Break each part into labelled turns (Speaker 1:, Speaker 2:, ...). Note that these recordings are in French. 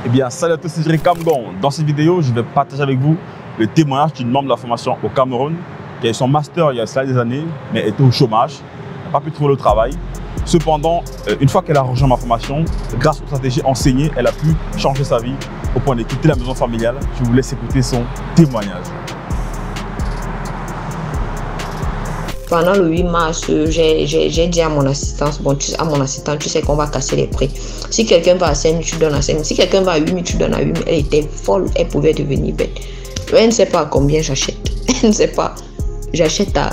Speaker 1: Eh bien, salut à tous, c'est Jerry Kamgon. Dans cette vidéo, je vais partager avec vous le témoignage d'une membre de la formation au Cameroun qui a eu son master il y a cela des années, mais était au chômage, n'a pas pu trouver le travail. Cependant, une fois qu'elle a rejoint ma formation, grâce aux stratégies enseignées, elle a pu changer sa vie au point de quitter la maison familiale. Je vous laisse écouter son témoignage.
Speaker 2: Pendant le 8 mars, j'ai dit à mon assistante, tu sais qu'on va casser les prix. Si quelqu'un va à 5 000, tu donnes à 5 000. Si quelqu'un va à 8 000, tu donnes à 8 000. Elle était folle, elle pouvait devenir bête. Elle ne sait pas combien j'achète. Elle ne sait pas. J'achète à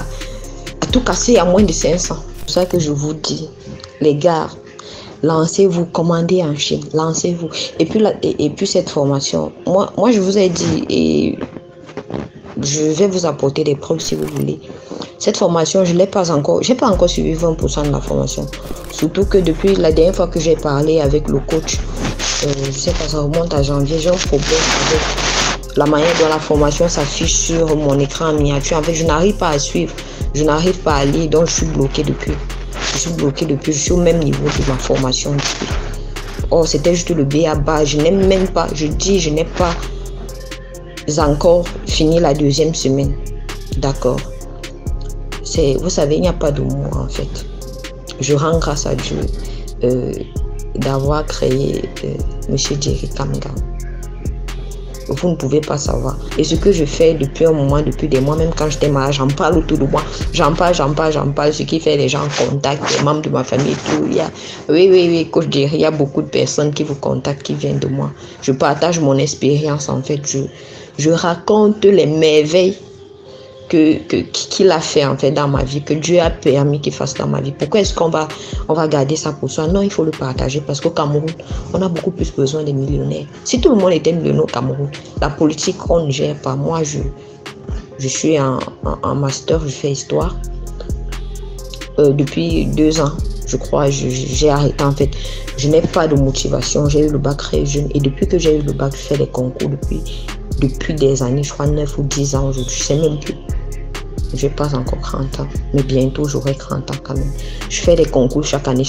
Speaker 2: tout casser à moins de 500. C'est pour ça que je vous dis, les gars, lancez-vous, commandez en Chine, lancez-vous. Et puis cette formation, moi je vous ai dit, et je vais vous apporter des preuves si vous voulez. Cette formation, je n'ai pas encore suivi 20% de la formation. Surtout que depuis la dernière fois que j'ai parlé avec le coach, je sais pas, ça remonte à janvier, j'ai un problème avec la manière dont la formation s'affiche sur mon écran en miniature. En fait, je n'arrive pas à suivre, je n'arrive pas à lire, donc je suis bloqué depuis. Je suis au même niveau de ma formation depuis. Oh, c'était juste le B.A.-ba, je n'ai même pas, je n'ai pas encore fini la deuxième semaine. D'accord. Vous savez, il n'y a pas de mots en fait. Je rends grâce à Dieu d'avoir créé M. Jerry Kamgon. Vous ne pouvez pas savoir. Et ce que je fais depuis un moment, depuis des mois, même quand j'étais malade, j'en parle autour de moi. J'en parle. Ce qui fait les gens contactent, les membres de ma famille et tout. Oui, coach Jerry, il y a beaucoup de personnes qui vous contactent, qui viennent de moi. Je partage mon expérience en fait. Je raconte les merveilles qu'il a fait en fait dans ma vie, que Dieu a permis qu'il fasse dans ma vie. Pourquoi est-ce qu'on va garder ça pour soi? Non, il faut le partager parce qu'au Cameroun, on a beaucoup plus besoin des millionnaires. Si tout le monde était millionnaire au Cameroun, la politique, on ne gère pas. Moi, je suis en master, je fais histoire. Depuis 2 ans, je crois, j'ai arrêté en fait. Je n'ai pas de motivation. J'ai eu le bac très jeune et depuis que j'ai eu le bac, je fais des concours depuis des années, je crois 9 ou 10 ans aujourd'hui, je sais même plus. Je passe encore 30 ans, mais bientôt j'aurai 30 ans quand même. Je fais des concours chaque année.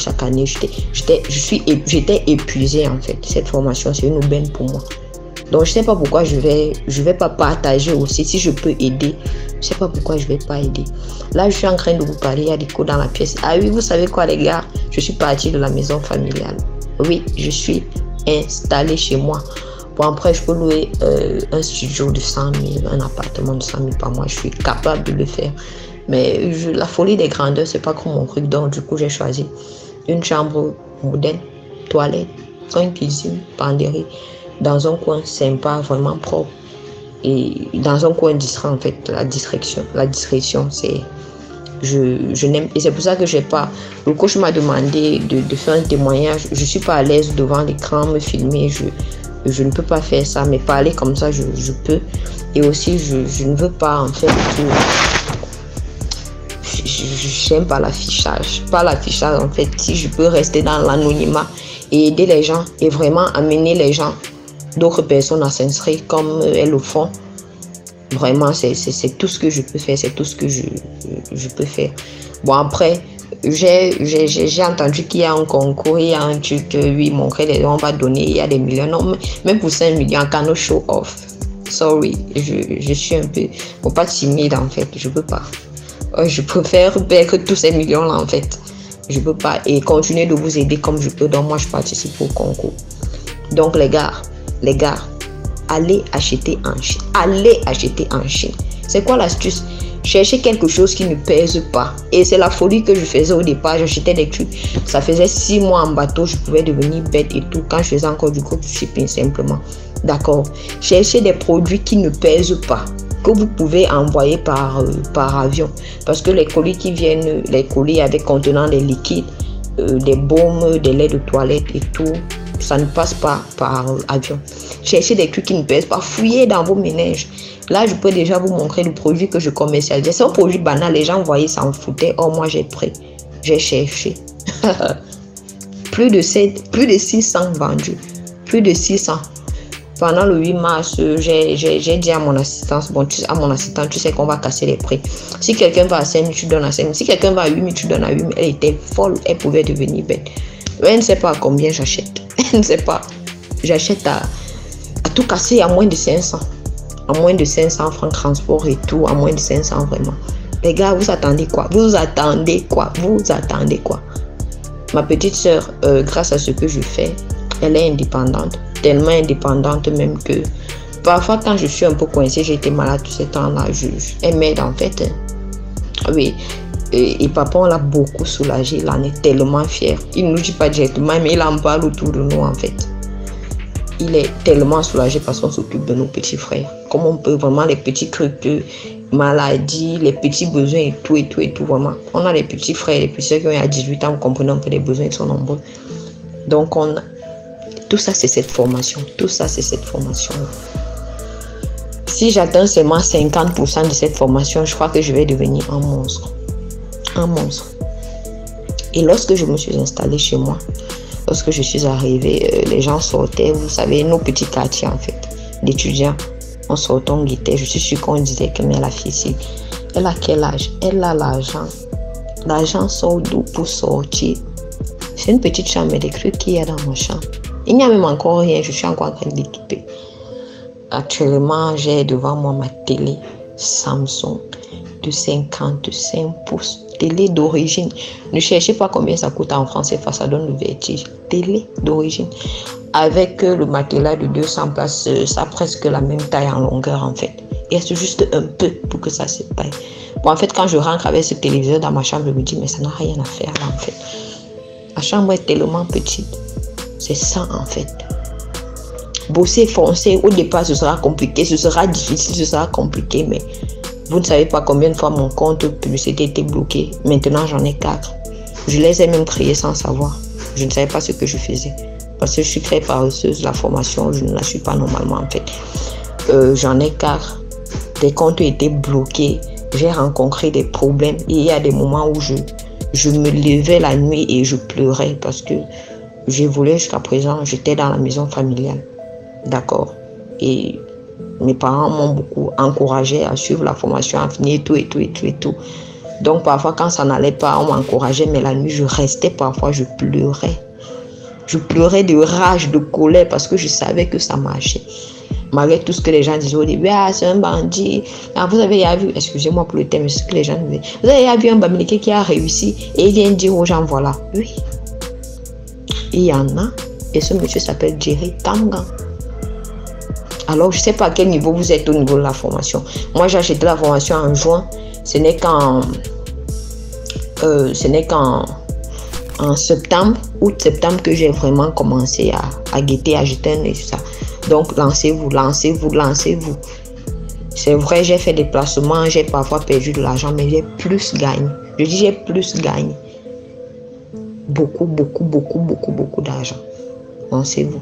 Speaker 2: J'étais épuisée en fait. Cette formation, c'est une aubaine pour moi. Donc je sais pas pourquoi je vais pas partager aussi. Si je peux aider, je sais pas pourquoi je vais pas aider. Là, je suis en train de vous parler, il y a des cours dans la pièce. Ah oui, vous savez quoi les gars? Je suis partie de la maison familiale. Oui, je suis installée chez moi. Bon, après, je peux louer un studio de 100 000, un appartement de 100 000 par mois. Je suis capable de le faire. Mais la folie des grandeurs, c'est pas comme mon truc. Donc, du coup, j'ai choisi une chambre moderne, toilette, une cuisine, penderie, dans un coin sympa, vraiment propre. Et dans un coin distrait, en fait, la discrétion, c'est... Je n'aime... Et c'est pour ça que j'ai pas... Le coach m'a demandé de faire un témoignage. Je suis pas à l'aise devant l'écran, me filmer, je ne peux pas faire ça, mais parler comme ça, je peux. Et aussi, je ne veux pas, en fait, j'aime pas l'affichage. Pas l'affichage, en fait, si je peux rester dans l'anonymat et aider les gens et vraiment amener les gens, d'autres personnes à s'inscrire comme elles le font. Vraiment, c'est tout ce que je peux faire, c'est tout ce que je peux faire. Bon, après... J'ai entendu qu'il y a un concours, il y a un truc, oui, mon frère, on va donner, il y a des millions. Non, même pour 5 millions, I cannot show off. Sorry, je suis un peu, pas timide en fait, je peux pas. Je préfère perdre tous ces millions-là en fait. Je peux pas et continuer de vous aider comme je peux. Donc moi, je participe au concours. Donc les gars, allez acheter en Chine. Allez acheter en Chine. C'est quoi l'astuce? Chercher quelque chose qui ne pèse pas. Et c'est la folie que je faisais au départ. J'achetais des trucs. Ça faisait 6 mois en bateau. Je pouvais devenir bête et tout. Quand je faisais encore du groupe shipping simplement. D'accord. Cherchez des produits qui ne pèsent pas. Que vous pouvez envoyer par avion. Parce que les colis qui viennent, les colis avec contenant des liquides, des baumes, des laits de toilette et tout, ça ne passe pas par avion. Cherchez des trucs qui ne pèsent pas. Fouillez dans vos ménages. Là, je peux déjà vous montrer le produit que je commercialise. C'est un produit banal. Les gens voyaient, s'en foutaient. Oh, moi, j'ai pris. J'ai cherché. plus de 600 vendus. Plus de 600. Pendant le 8 mars, j'ai dit à mon assistante, tu sais qu'on va casser les prix. Si quelqu'un va à 5 000, tu donnes à 5 000. Si quelqu'un va à 8 000, tu donnes à 8 000. Elle était folle. Elle pouvait devenir bête. Elle ne sait pas combien j'achète. Elle ne sait pas. j'achète à tout casser à moins de 500. À moins de 500 francs transport et tout, à moins de 500 vraiment. Les gars, vous attendez quoi? Vous attendez quoi? Vous attendez quoi? Ma petite soeur, grâce à ce que je fais, elle est indépendante. Tellement indépendante même que parfois quand je suis un peu coincée, j'ai été malade tout ce temps-là, elle m'aide en fait. Oui. Et papa, on l'a beaucoup soulagé, il en est tellement fier. Il ne nous dit pas directement, mais il en parle autour de nous en fait. Il est tellement soulagé parce qu'on s'occupe de nos petits frères. Comme on peut vraiment les petits trucs de maladie, les petits besoins et tout, vraiment. On a les petits frères, les petits soeurs qui ont à 18 ans, vous comprenez un peu les besoins, ils sont nombreux. Donc tout ça c'est cette formation, tout ça c'est cette formation. Si j'atteins seulement 50% de cette formation, je crois que je vais devenir un monstre. Un monstre. Et lorsque je me suis installée chez moi, lorsque je suis arrivée, les gens sortaient, vous savez, nos petits quartiers en fait, d'étudiants, on sortait, on guettait. Je suis sûre qu'on disait que mais la fille, elle a quel âge? Elle a l'argent. L'argent sort d'où pour sortir? C'est une petite chambre, mais les trucs qu'il y a dans ma chambre. Il n'y a même encore rien, je suis encore en train d'équiper. Actuellement, j'ai devant moi ma télé Samsung de 55 pouces. Télé d'origine. Ne cherchez pas combien ça coûte en France, ça donne le vertige. Télé d'origine. Avec le matelas de 200 places, ça a presque la même taille en longueur en fait. Il reste juste un peu pour que ça se taille. Bon, en fait, quand je rentre avec ce téléviseur dans ma chambre, je me dis, mais ça n'a rien à faire là en fait. Ma chambre est tellement petite. C'est ça en fait. Bosser, foncer, au départ, ce sera compliqué, ce sera difficile, ce sera compliqué, mais vous ne savez pas combien de fois mon compte publicité était bloqué. Maintenant, j'en ai 4. Je les ai même créés sans savoir. Je ne savais pas ce que je faisais. Parce que je suis très paresseuse. La formation, je ne la suis pas normalement en fait. J'en ai 4. Des comptes étaient bloqués. J'ai rencontré des problèmes. Et il y a des moments où je me levais la nuit et je pleurais parce que je voulais jusqu'à présent, j'étais dans la maison familiale. D'accord. Et mes parents m'ont beaucoup encouragé à suivre la formation, à finir tout. Donc parfois quand ça n'allait pas, on m'encourageait, mais la nuit je restais, parfois je pleurais. Je pleurais de rage, de colère parce que je savais que ça marchait. Malgré tout ce que les gens disaient au début, ah c'est un bandit, ah, vous avez vu, excusez-moi pour le terme, ce que les gens disaient, vous avez vu un Bamileke qui a réussi et il vient dire aux gens voilà, oui. Il y en a et ce monsieur s'appelle Jerry Tangan. Alors, je ne sais pas à quel niveau vous êtes au niveau de la formation. Moi, j'ai acheté la formation en juin. Ce n'est qu'en septembre, août-septembre que j'ai vraiment commencé à guetter, à jeter un œil sur ça. Donc, lancez-vous. C'est vrai, j'ai fait des placements, j'ai parfois perdu de l'argent, mais j'ai plus gagné. Je dis j'ai plus gagné. Beaucoup d'argent. Lancez-vous.